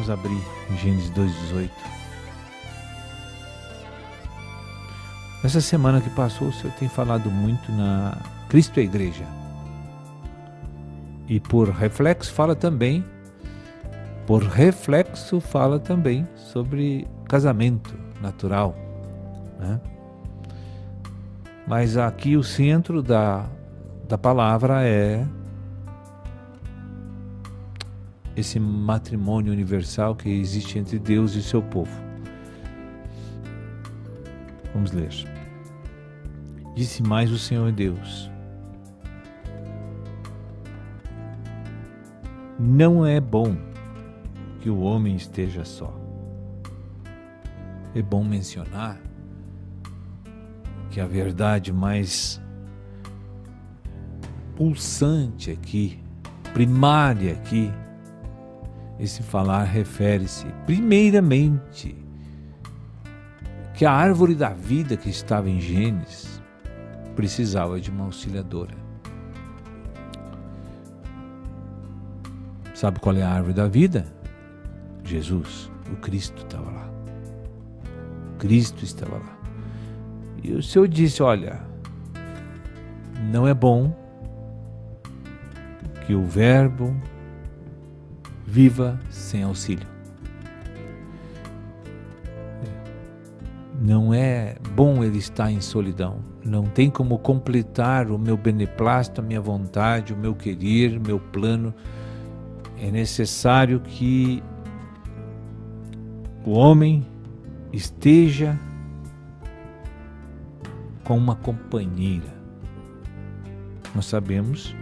Vamos abrir Gênesis 2:18. Essa semana que passou, o Senhor tem falado muito na Cristo e a Igreja. E por reflexo fala também sobre casamento natural, né? Mas aqui o centro da palavra é esse matrimônio universal que existe entre Deus e seu povo. Vamos ler. Disse mais o Senhor Deus: não é bom que o homem esteja só. É bom mencionar que a verdade mais pulsante aqui, primária aqui, esse falar refere-se primeiramente que a árvore da vida que estava em Gênesis precisava de uma auxiliadora. Sabe qual é a árvore da vida? Jesus, o Cristo estava lá. Cristo estava lá. E o Senhor disse: olha, não é bom que o Verbo viva sem auxílio. Não é bom ele estar em solidão. Não tem como completar o meu beneplácito, a minha vontade, o meu querer, o meu plano. É necessário que o homem esteja com uma companheira. Nós sabemos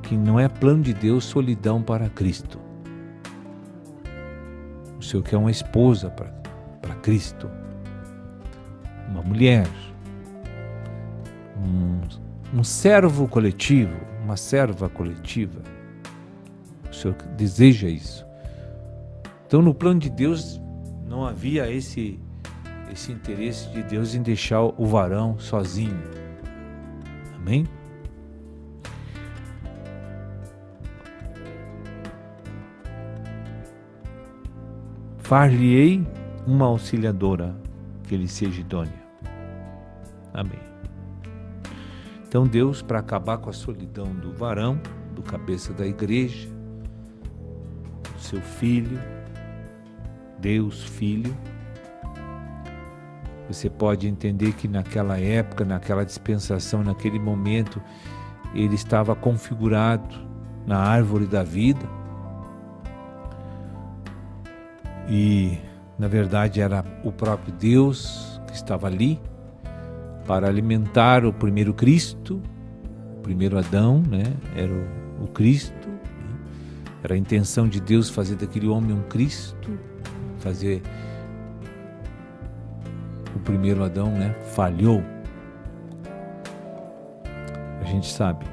que não é plano de Deus solidão para Cristo. O Senhor quer uma esposa para Cristo, uma mulher, um servo coletivo, uma serva coletiva. O Senhor deseja isso. Então, no plano de Deus não havia esse interesse de Deus em deixar o varão sozinho. Amém? Far-lhe-ei uma auxiliadora que lhe seja idônea. Amém. Então Deus, para acabar com a solidão do varão, do cabeça da igreja, do seu filho, Deus Filho, você pode entender que naquela época, naquela dispensação, naquele momento, ele estava configurado na árvore da vida. E, na verdade, era o próprio Deus que estava ali para alimentar o primeiro Cristo, o primeiro Adão, né? Era o Cristo, né? Era a intenção de Deus fazer daquele homem um Cristo, fazer o primeiro Adão, né? Falhou. A gente sabe.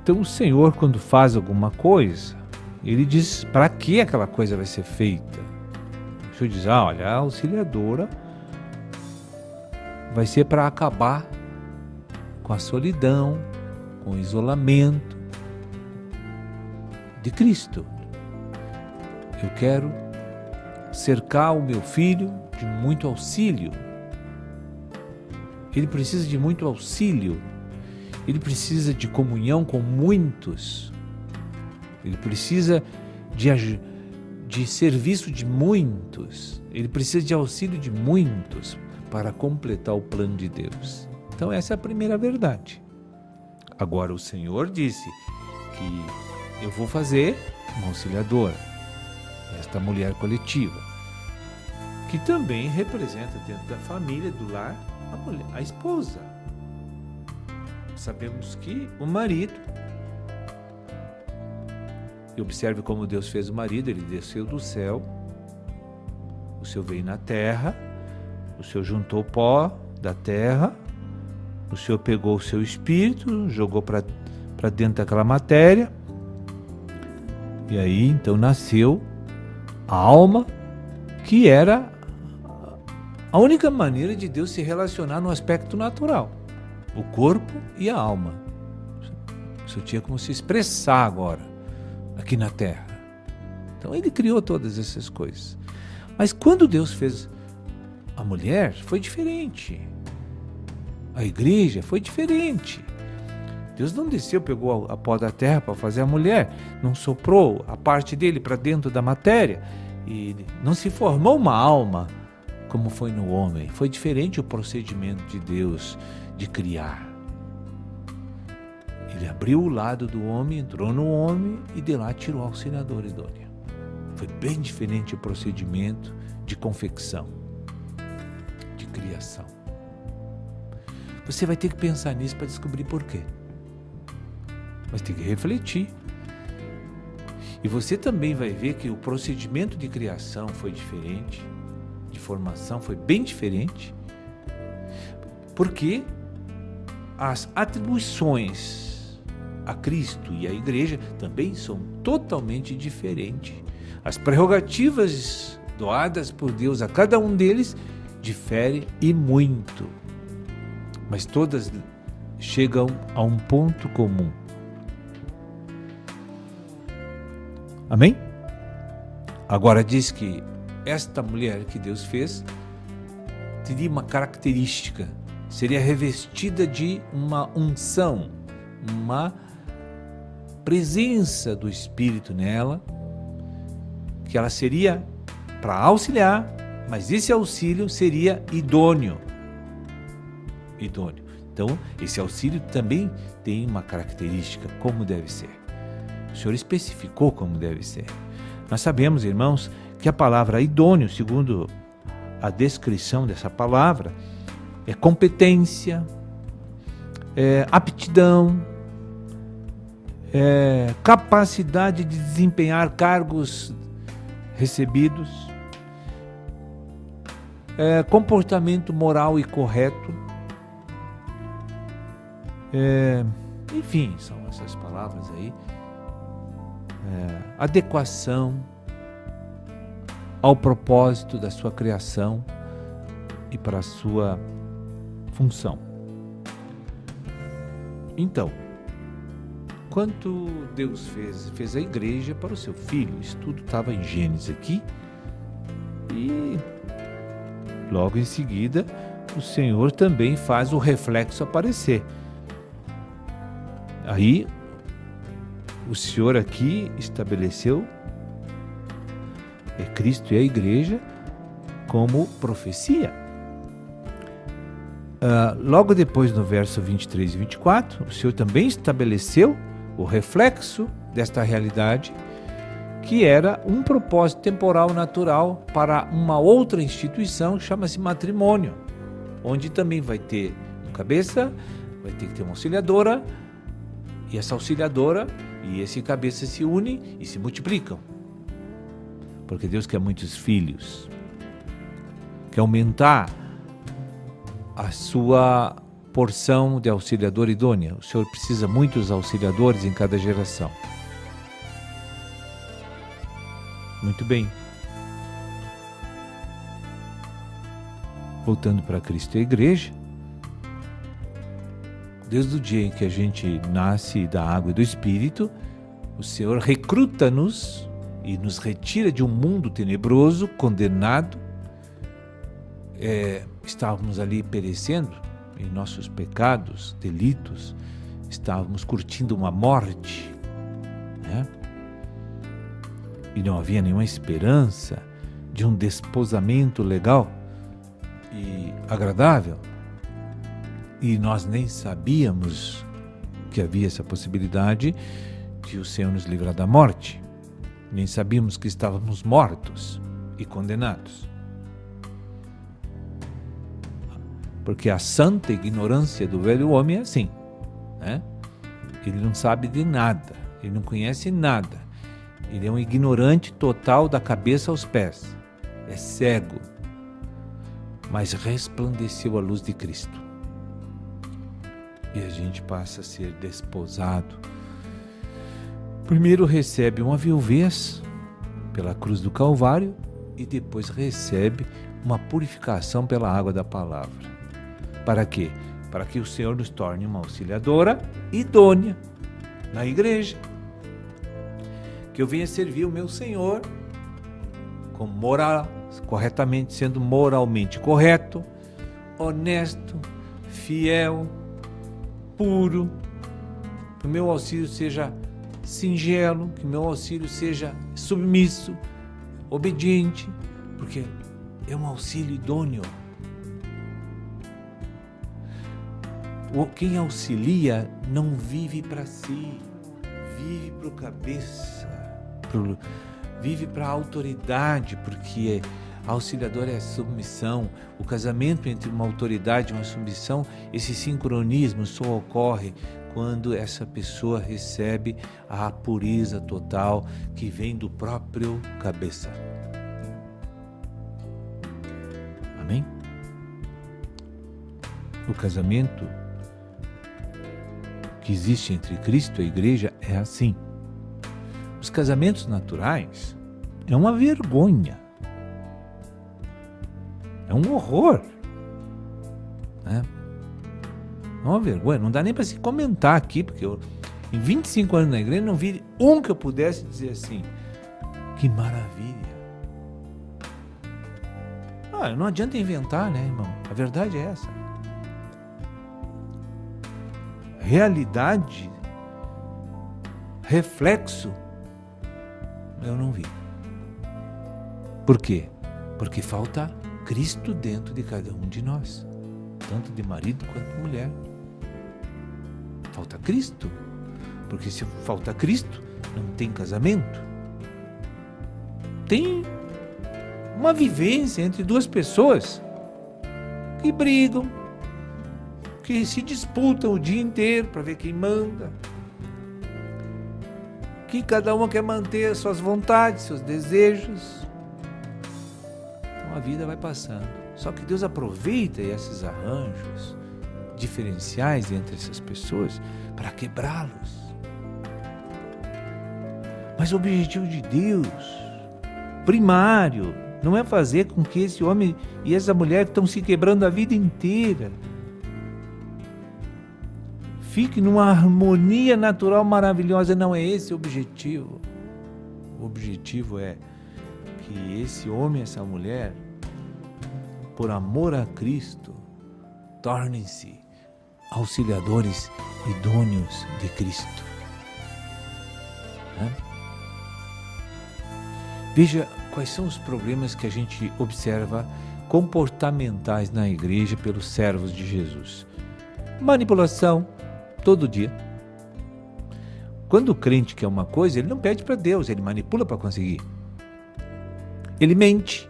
Então o Senhor, quando faz alguma coisa, ele diz para que aquela coisa vai ser feita. O Senhor diz: olha, a auxiliadora vai ser para acabar com a solidão, com o isolamento de Cristo. Eu quero cercar o meu filho de muito auxílio. Ele precisa de muito auxílio. Ele precisa de comunhão com muitos. Ele precisa de serviço de muitos. Ele precisa de auxílio de muitos para completar o plano de Deus. Então essa é a primeira verdade. Agora o Senhor disse que eu vou fazer uma auxiliadora, esta mulher coletiva, que também representa dentro da família, do lar, a esposa. Sabemos que o marido, e observe como Deus fez o marido, ele desceu do céu, o Senhor veio na terra, o Senhor juntou o pó da terra, o Senhor pegou o seu espírito, jogou para dentro daquela matéria, e aí então nasceu a alma, que era a única maneira de Deus se relacionar no aspecto natural, o corpo e a alma. O Senhor tinha como se expressar agora, aqui na terra. Então ele criou todas essas coisas. Mas quando Deus fez a mulher, foi diferente. A igreja foi diferente. Deus não desceu, pegou a pó da terra para fazer a mulher, não soprou a parte dele para dentro da matéria e não se formou uma alma como foi no homem. Foi diferente o procedimento de Deus de criar. Ele abriu o lado do homem, entrou no homem e de lá tirou a auxiliadora idônea. Foi bem diferente o procedimento de confecção, de criação. Você vai ter que pensar nisso para descobrir por quê. Mas tem que refletir. E você também vai ver que o procedimento de criação foi diferente, de formação foi bem diferente, porque as atribuições a Cristo e à igreja também são totalmente diferentes. As prerrogativas doadas por Deus a cada um deles diferem e muito, mas todas chegam a um ponto comum. Amém? Agora diz que esta mulher que Deus fez teria uma característica, seria revestida de uma unção, uma presença do Espírito nela, que ela seria para auxiliar, mas esse auxílio seria idôneo. Então, esse auxílio também tem uma característica, como deve ser. O Senhor especificou como deve ser. Nós sabemos, irmãos, que a palavra idôneo, segundo a descrição dessa palavra, é competência, é aptidão, é capacidade de desempenhar cargos recebidos, é comportamento moral e correto, enfim, são essas palavras aí. Adequação ao propósito da sua criação e para a sua função. Então, quando Deus fez a igreja para o seu filho, isso tudo estava em Gênesis aqui, e logo em seguida o Senhor também faz o reflexo aparecer. Aí o Senhor aqui estabeleceu Cristo e a igreja como profecia. Logo depois, no verso 23 e 24, o Senhor também estabeleceu o reflexo desta realidade, que era um propósito temporal natural para uma outra instituição que chama-se matrimônio, onde também vai ter um cabeça, vai ter que ter uma auxiliadora, e essa auxiliadora e esse cabeça se unem e se multiplicam. Porque Deus quer muitos filhos, quer aumentar a sua porção de auxiliador idônea. O Senhor precisa de muitos auxiliadores em cada geração. Muito bem. Voltando para Cristo e a igreja, desde o dia em que a gente nasce da água e do Espírito, o Senhor recruta-nos e nos retira de um mundo tenebroso, condenado. Estávamos ali perecendo em nossos pecados, delitos, estávamos curtindo uma morte, né? E não havia nenhuma esperança de um desposamento legal e agradável. E nós nem sabíamos que havia essa possibilidade de o Senhor nos livrar da morte. Nem sabíamos que estávamos mortos e condenados. Porque a santa ignorância do velho homem é assim, né? Ele não sabe de nada, ele não conhece nada. Ele é um ignorante total da cabeça aos pés. É cego, mas resplandeceu a luz de Cristo. E a gente passa a ser desposado. Primeiro recebe uma viuvez pela cruz do Calvário e depois recebe uma purificação pela água da palavra. Para quê? Para que o Senhor nos torne uma auxiliadora idônea na igreja, que eu venha servir o meu Senhor com moral, corretamente, sendo moralmente correto, honesto, fiel, puro, que o meu auxílio seja singelo, que o meu auxílio seja submisso, obediente, porque é um auxílio idôneo. Quem auxilia não vive para si, vive para o cabeça, vive para a autoridade, porque a auxiliadora é a submissão. O casamento entre uma autoridade e uma submissão, esse sincronismo só ocorre quando essa pessoa recebe a pureza total que vem do próprio cabeça. Amém? O casamento que existe entre Cristo e a igreja é assim. Os casamentos naturais é uma vergonha, é um horror, né? É uma vergonha, não dá nem para se comentar aqui, porque eu, em 25 anos na igreja, não vi um que eu pudesse dizer assim, que maravilha. Não adianta inventar, né, irmão? A verdade é essa. Realidade, reflexo, eu não vi. Por quê? Porque falta Cristo dentro de cada um de nós, tanto de marido quanto de mulher. Falta Cristo, porque se falta Cristo, não tem casamento. Tem uma vivência entre duas pessoas que brigam, que se disputam o dia inteiro para ver quem manda, que cada uma quer manter suas vontades, seus desejos. Então a vida vai passando. Só que Deus aproveita esses arranjos diferenciais entre essas pessoas para quebrá-los. Mas o objetivo de Deus, primário, não é fazer com que esse homem e essa mulher que estão se quebrando a vida inteira fique numa harmonia natural maravilhosa. Não é esse o objetivo. O objetivo é que esse homem e essa mulher, por amor a Cristo, tornem-se auxiliadores idôneos de Cristo. Veja quais são os problemas que a gente observa comportamentais na igreja pelos servos de Jesus. Manipulação, todo dia. Quando o crente quer uma coisa, ele não pede para Deus, ele manipula para conseguir. Ele mente.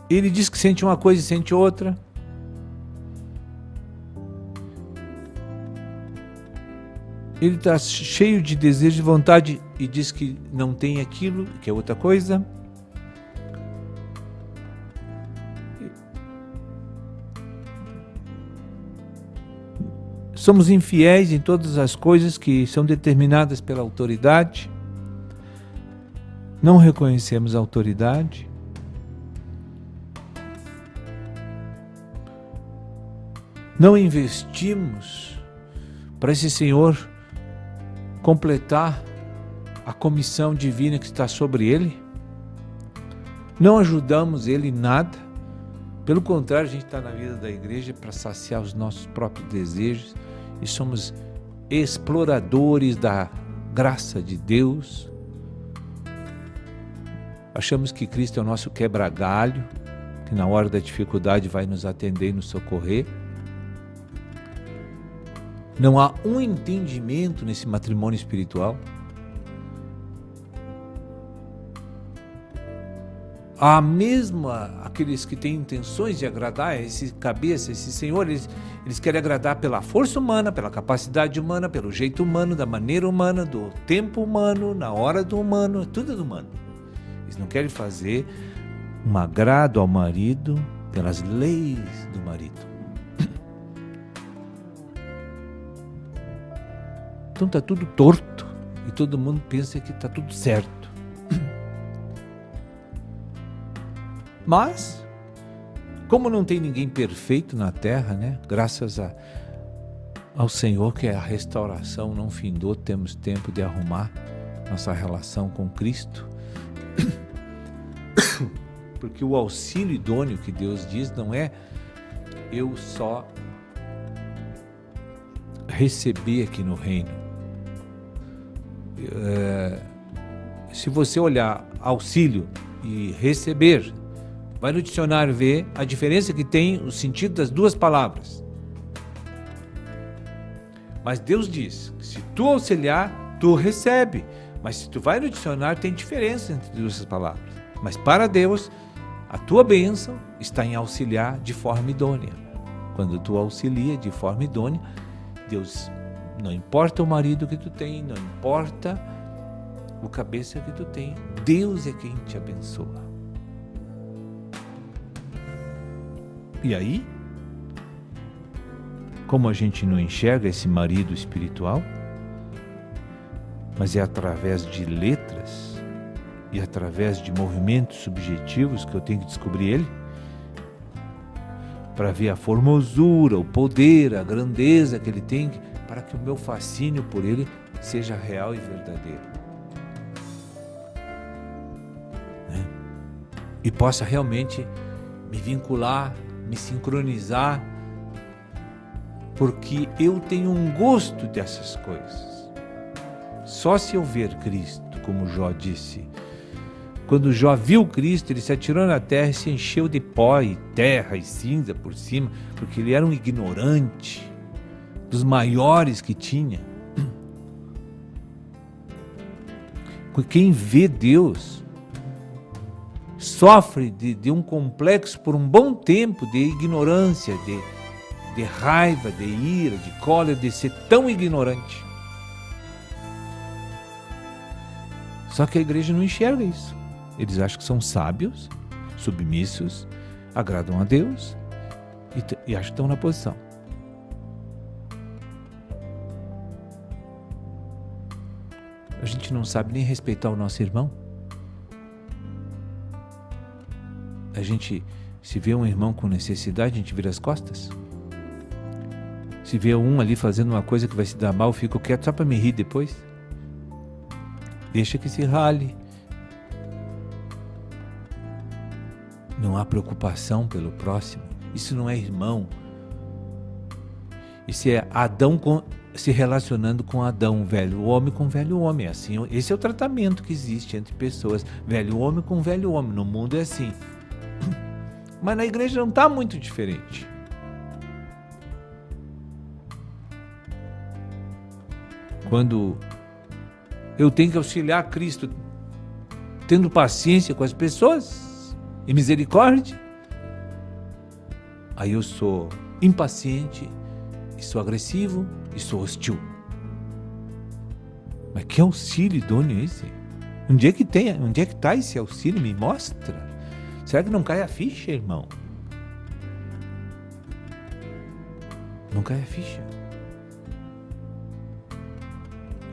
Ele diz que sente uma coisa e sente outra. Ele está cheio de desejo, de vontade e diz que não tem aquilo, que é outra coisa. Somos infiéis em todas as coisas que são determinadas pela autoridade. Não reconhecemos a autoridade. Não investimos para esse Senhor completar a comissão divina que está sobre ele. Não ajudamos ele em nada. Pelo contrário, a gente está na vida da igreja para saciar os nossos próprios desejos e somos exploradores da graça de Deus. Achamos que Cristo é o nosso quebra-galho, que na hora da dificuldade vai nos atender e nos socorrer. Não há um entendimento nesse matrimônio espiritual. Há mesmo aqueles que têm intenções de agradar esse cabeça, esse Senhor, eles querem agradar pela força humana, pela capacidade humana, pelo jeito humano, da maneira humana, do tempo humano, na hora do humano, tudo do humano. Eles não querem fazer um agrado ao marido pelas leis do marido. Então está tudo torto e todo mundo pensa que está tudo certo. Mas, como não tem ninguém perfeito na terra, né? Graças ao Senhor que a restauração não findou, temos tempo de arrumar nossa relação com Cristo. Porque o auxílio idôneo que Deus diz não é eu só receber aqui no reino. Se você olhar auxílio e receber, vai no dicionário ver a diferença que tem o sentido das duas palavras. Mas Deus diz que se tu auxiliar, tu recebe. Mas se tu vai no dicionário, tem diferença entre essas palavras. Mas para Deus, a tua bênção está em auxiliar de forma idônea. Quando tu auxilia de forma idônea, Deus, não importa o marido que tu tem, não importa o cabeça que tu tem, Deus é quem te abençoa. E aí, como a gente não enxerga esse marido espiritual, mas é através de letras e através de movimentos subjetivos que eu tenho que descobrir ele, para ver a formosura, o poder, a grandeza que ele tem, para que o meu fascínio por ele seja real e verdadeiro. Né? E possa realmente me vincular, me sincronizar, porque eu tenho um gosto dessas coisas. Só se eu ver Cristo, como Jó disse. Quando Jó viu Cristo, ele se atirou na terra e se encheu de pó e terra e cinza por cima, porque ele era um ignorante dos maiores que tinha. Quem vê Deus sofre de um complexo por um bom tempo de ignorância, de raiva, de ira, de cólera, de ser tão ignorante. Só que a igreja não enxerga isso. Eles acham que são sábios, submissos, agradam a Deus e acham que estão na posição. A gente não sabe nem respeitar o nosso irmão. A gente, se vê um irmão com necessidade, a gente vira as costas. Se vê um ali fazendo uma coisa que vai se dar mal, eu fico quieto só para me rir depois. Deixa que se rale. Não há preocupação pelo próximo. Isso não é irmão. Isso é Adão se relacionando com Adão, velho homem com velho homem. Assim, esse é o tratamento que existe entre pessoas. Velho homem com velho homem. No mundo é assim. Mas na igreja não está muito diferente. Quando eu tenho que auxiliar Cristo, tendo paciência com as pessoas e misericórdia, aí eu sou impaciente, e sou agressivo, e sou hostil. Mas que auxílio idôneo é esse? Onde é que está esse auxílio? Me mostra. Será que não cai a ficha, irmão? Não cai a ficha.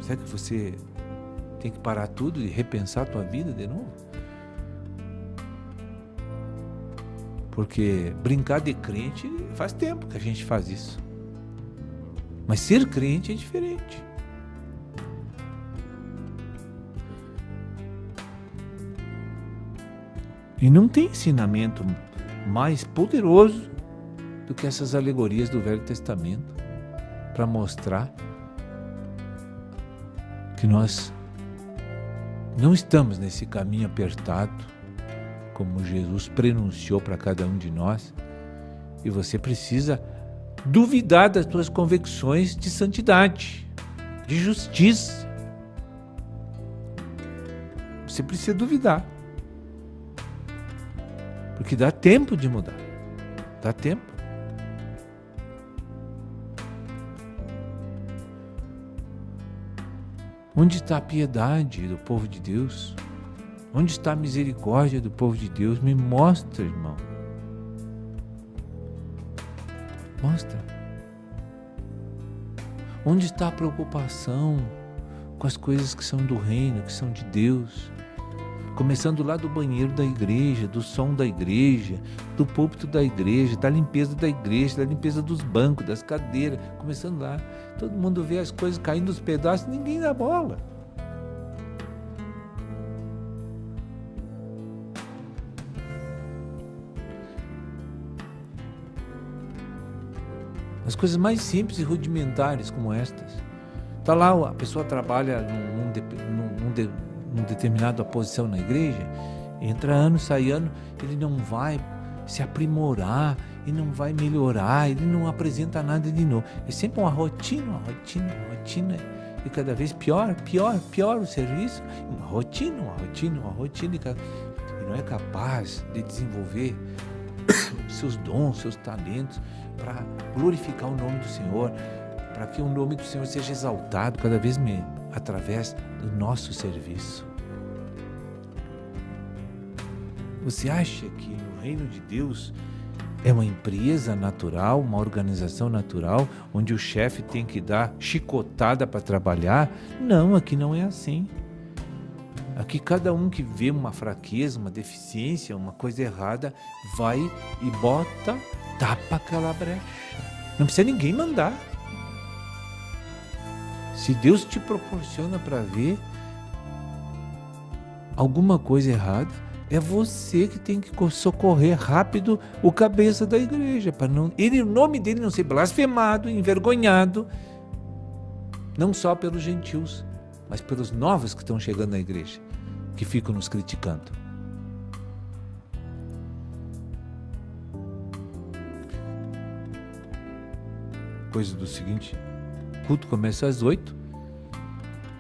Será que você tem que parar tudo e repensar a tua vida de novo? Porque brincar de crente faz tempo que a gente faz isso. Mas ser crente é diferente. E não tem ensinamento mais poderoso do que essas alegorias do Velho Testamento para mostrar que nós não estamos nesse caminho apertado, como Jesus prenunciou para cada um de nós, e você precisa duvidar das tuas convicções de santidade, de justiça. Você precisa duvidar. Porque dá tempo de mudar. Dá tempo. Onde está a piedade do povo de Deus? Onde está a misericórdia do povo de Deus? Me mostra, irmão. Mostra. Onde está a preocupação com as coisas que são do reino, que são de Deus? Começando lá do banheiro da igreja, do som da igreja, do púlpito da igreja, da limpeza da igreja, da limpeza dos bancos, das cadeiras, começando lá. Todo mundo vê as coisas caindo nos pedaços, ninguém dá bola. As coisas mais simples e rudimentares como estas. Está lá, a pessoa trabalha num determinada posição na igreja, entra ano, sai ano, ele não vai se aprimorar, ele não vai melhorar, ele não apresenta nada de novo. É sempre uma rotina, e cada vez pior o serviço, uma rotina, e não é capaz de desenvolver seus dons, seus talentos, para glorificar o nome do Senhor, para que o nome do Senhor seja exaltado cada vez mais através do nosso serviço. Você acha que no reino de Deus é uma empresa natural, uma organização natural, onde o chefe tem que dar chicotada para trabalhar? Não, aqui não é assim. Aqui cada um que vê uma fraqueza, uma deficiência, uma coisa errada, vai e tapa aquela brecha. Não precisa ninguém mandar. Se Deus te proporciona para ver alguma coisa errada, é você que tem que socorrer rápido o cabeça da igreja, para o nome dele não ser blasfemado, envergonhado, não só pelos gentios, mas pelos novos que estão chegando na igreja, que ficam nos criticando. Coisa do seguinte, o culto começa às 8,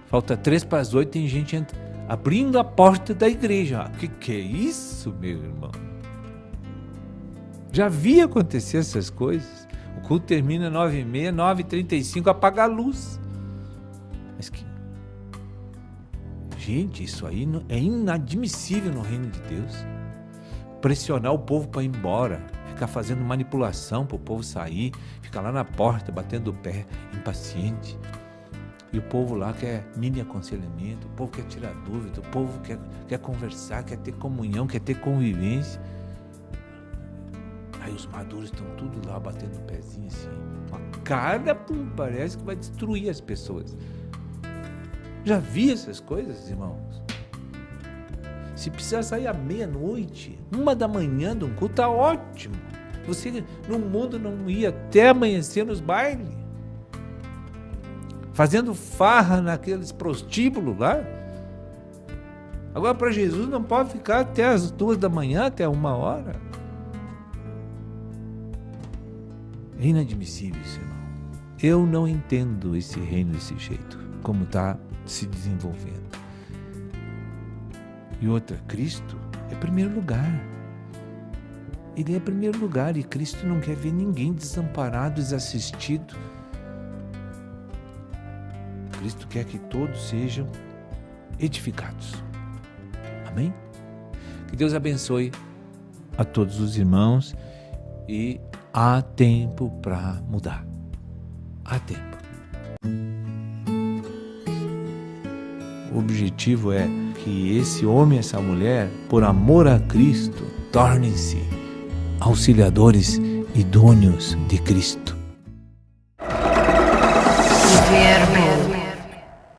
falta 3 para as 8, tem gente abrindo a porta da igreja. Que é isso, meu irmão? Já vi acontecer essas coisas. O culto termina 9h30, 9h35, apaga a luz. Mas gente, isso aí é inadmissível no reino de Deus. Pressionar o povo para ir embora, ficar fazendo manipulação para o povo sair, ficar lá na porta batendo o pé, impaciente. E o povo lá quer mini aconselhamento, o povo quer tirar dúvida, o povo quer conversar, quer ter comunhão, quer ter convivência. Aí os maduros estão tudo lá batendo o pezinho assim, uma cara, parece que vai destruir as pessoas. Já vi essas coisas, irmãos? Se precisar sair à meia-noite, 1h de um culto, tá ótimo. Você no mundo não ia até amanhecer nos bailes, fazendo farra naqueles prostíbulos lá. Agora para Jesus não pode ficar até as 2 da manhã, até 1h. É inadmissível isso, irmão. Eu não entendo esse reino desse jeito, como está se desenvolvendo. E outra, Cristo é primeiro lugar. Ele é primeiro lugar e Cristo não quer ver ninguém desamparado, desassistido. Cristo quer que todos sejam edificados. Amém? Que Deus abençoe a todos os irmãos e há tempo para mudar. Há tempo. O objetivo é que esse homem e essa mulher, por amor a Cristo, tornem-se auxiliadores idôneos de Cristo. Verbo.